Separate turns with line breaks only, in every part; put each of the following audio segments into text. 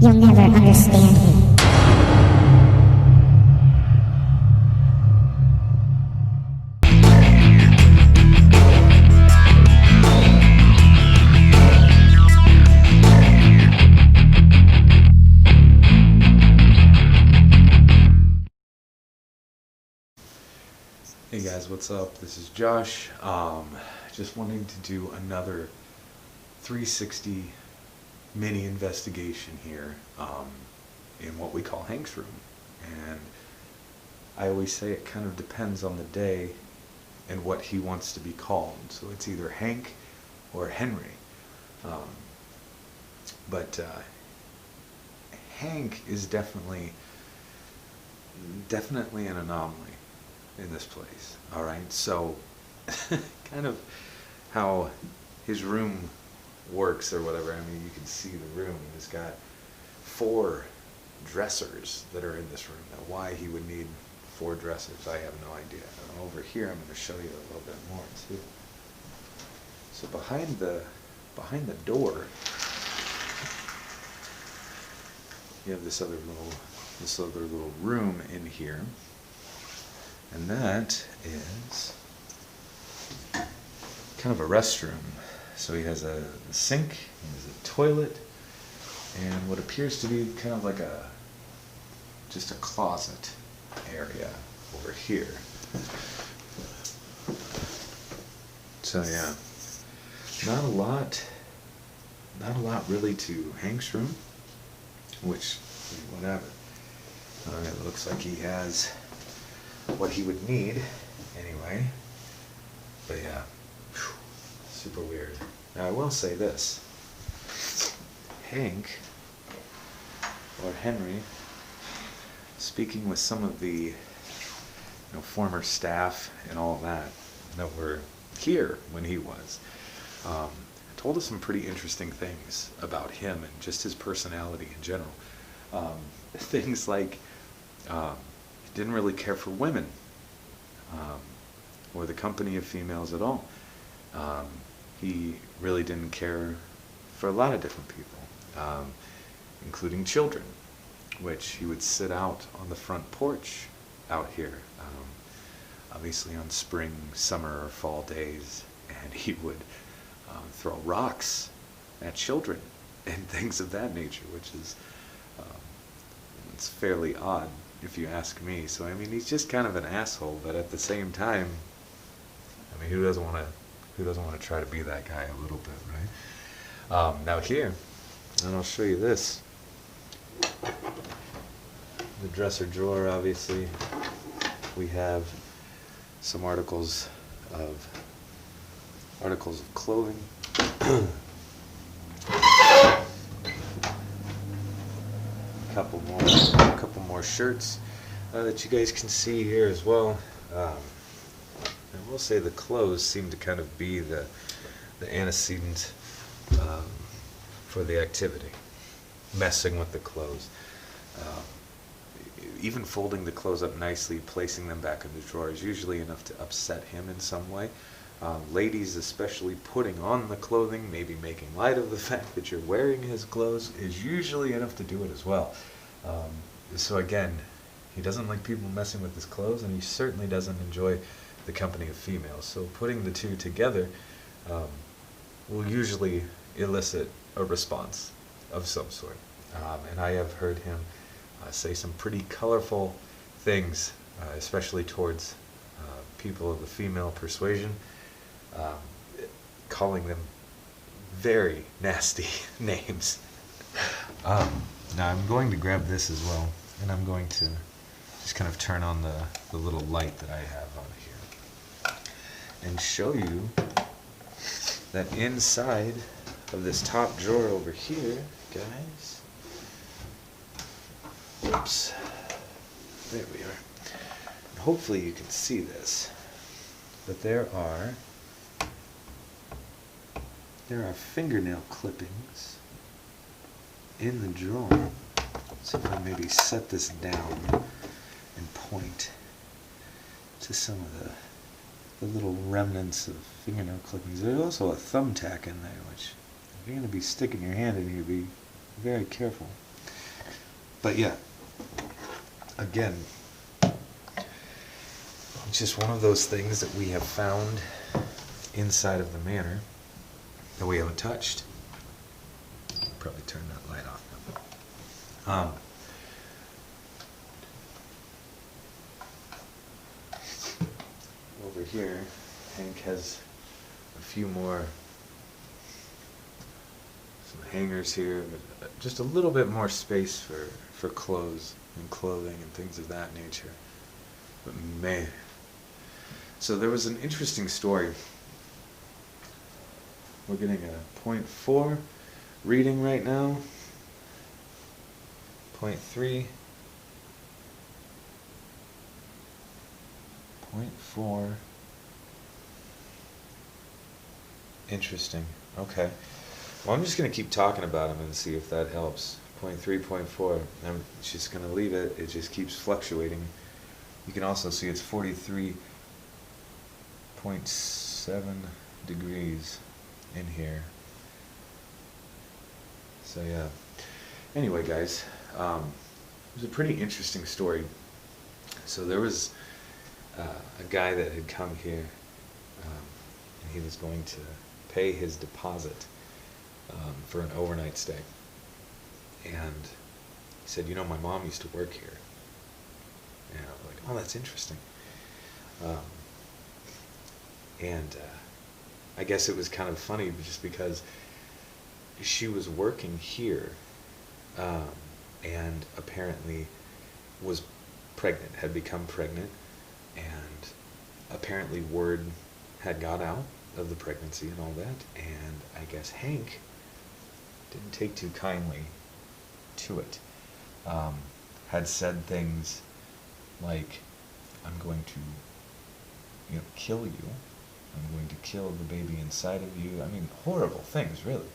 You'll never understand me.
Hey guys, what's up? This is Josh. Just wanting to do another 360 mini investigation here in what we call Hank's room. And I always say it kind of depends on the day and what he wants to be called. So it's either Hank or Henry. But Hank is definitely an anomaly in this place. All right, so kind of how his room works or whatever. I mean, you can see the room. He's got 4 dressers that are in this room. Now, why he would need 4 dressers, I have no idea. Over here, I'm going to show you a little bit more too. So behind the door, you have this other little room in here. And that is kind of a restroom. So he has a sink, he has a toilet, and what appears to be kind of like just a closet area over here. So yeah, not a lot really to Hank's room, which, whatever. It looks like he has what he would need anyway, but yeah, super weird. Now I will say this: Hank or Henry, speaking with some of the former staff and all that were here when he was, told us some pretty interesting things about him and just his personality in general. Things like he didn't really care for women or the company of females at all. He really didn't care for a lot of different people, including children, which he would sit out on the front porch out here, obviously on spring, summer, or fall days, and he would throw rocks at children and things of that nature, which is it's fairly odd if you ask me. So I mean, he's just kind of an asshole, but at the same time, I mean, who doesn't want to try to be that guy a little bit, right? Now here, and I'll show you this. The dresser drawer, obviously, we have some articles of clothing. A couple more shirts that you guys can see here as well. I will say the clothes seem to kind of be the antecedent for the activity, messing with the clothes. Even folding the clothes up nicely, placing them back in the drawer is usually enough to upset him in some way. Ladies especially putting on the clothing, maybe making light of the fact that you're wearing his clothes, is usually enough to do it as well. So again, he doesn't like people messing with his clothes, and he certainly doesn't enjoy the company of females. So putting the two together will usually elicit a response of some sort. And I have heard him say some pretty colorful things, especially towards people of the female persuasion, calling them very nasty names. Now I'm going to grab this as well, and I'm going to just kind of turn on the little light that I have on here and show you that inside of this top drawer over here, guys, oops, there we are. Hopefully you can see this, but there are fingernail clippings in the drawer. So if I maybe set this down and point to some of the little remnants of fingernail clippings. There's also a thumbtack in there, which if you're going to be sticking your hand in here, be very careful. But yeah, again, it's just one of those things that we have found inside of the manor that we haven't touched. Probably turn that light off now. Over here, Hank has a few more, some hangers here, but just a little bit more space for clothes and clothing and things of that nature. But man, so there was an interesting story. We're getting a 0.4 reading right now. 0.3. 0.4. Interesting. Okay. Well, I'm just going to keep talking about them and see if that helps. 0.3, 0.4. I'm just going to leave it. It just keeps fluctuating. You can also see it's 43.7 degrees in here. So yeah. Anyway, guys, it was a pretty interesting story. So there was a guy that had come here, and he was going to pay his deposit for an overnight stay. And he said, you know, my mom used to work here. And I was like, oh, that's interesting. And I guess it was kind of funny just because she was working here and apparently was pregnant, had become pregnant, and apparently word had got out of the pregnancy and all that, and I guess Hank didn't take too kindly to it. Had said things like, I'm going to, kill you. I'm going to kill the baby inside of you. I mean, horrible things, really.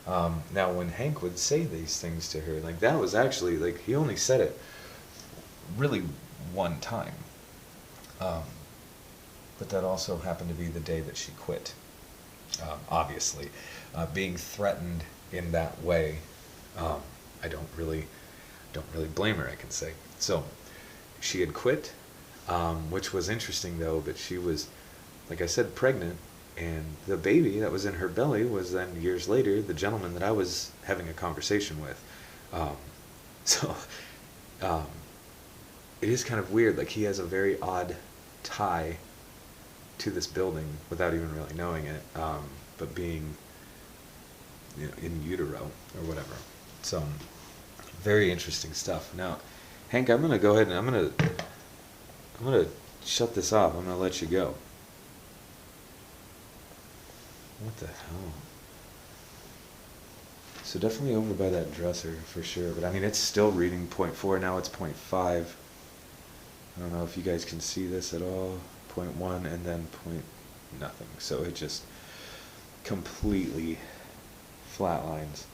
Now, when Hank would say these things to her, like, that was actually, like, he only said it really one time. But that also happened to be the day that she quit. Obviously, being threatened in that way, I don't really blame her, I can say. So, she had quit, which was interesting, though, but she was, like I said, pregnant, and the baby that was in her belly was then, years later, the gentleman that I was having a conversation with. It is kind of weird, like, he has a very odd tie to this building without even really knowing it, but being in utero or whatever. So, very interesting stuff. Now, Hank, I'm going to go ahead and I'm going to shut this off. I'm going to let you go. What the hell? So definitely over by that dresser for sure, but I mean, it's still reading 0.4, now it's 0.5. I don't know if you guys can see this at all. 0.1 and then nothing. So it just completely flatlines.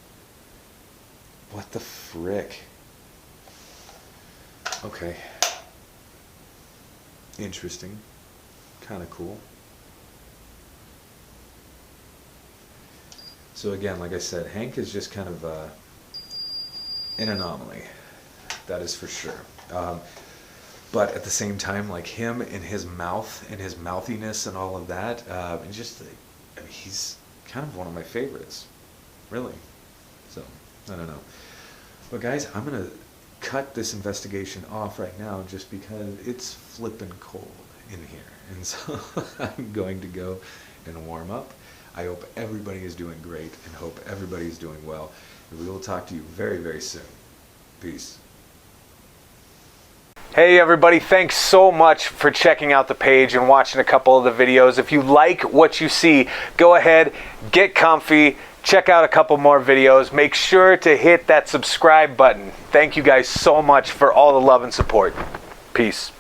What the frick? Okay. Interesting. Kind of cool. So again, like I said, Hank is just kind of an anomaly. That is for sure. But at the same time, like him and his mouth and his mouthiness and all of that, and just, I mean, he's kind of one of my favorites, really. So, I don't know. But guys, I'm going to cut this investigation off right now just because it's flippin' cold in here. And so I'm going to go and warm up. I hope everybody is doing great and hope everybody is doing well. And we will talk to you very, very soon. Peace.
Hey everybody, thanks so much for checking out the page and watching a couple of the videos. If you like what you see, go ahead, get comfy, check out a couple more videos. Make sure to hit that subscribe button. Thank you guys so much for all the love and support. Peace.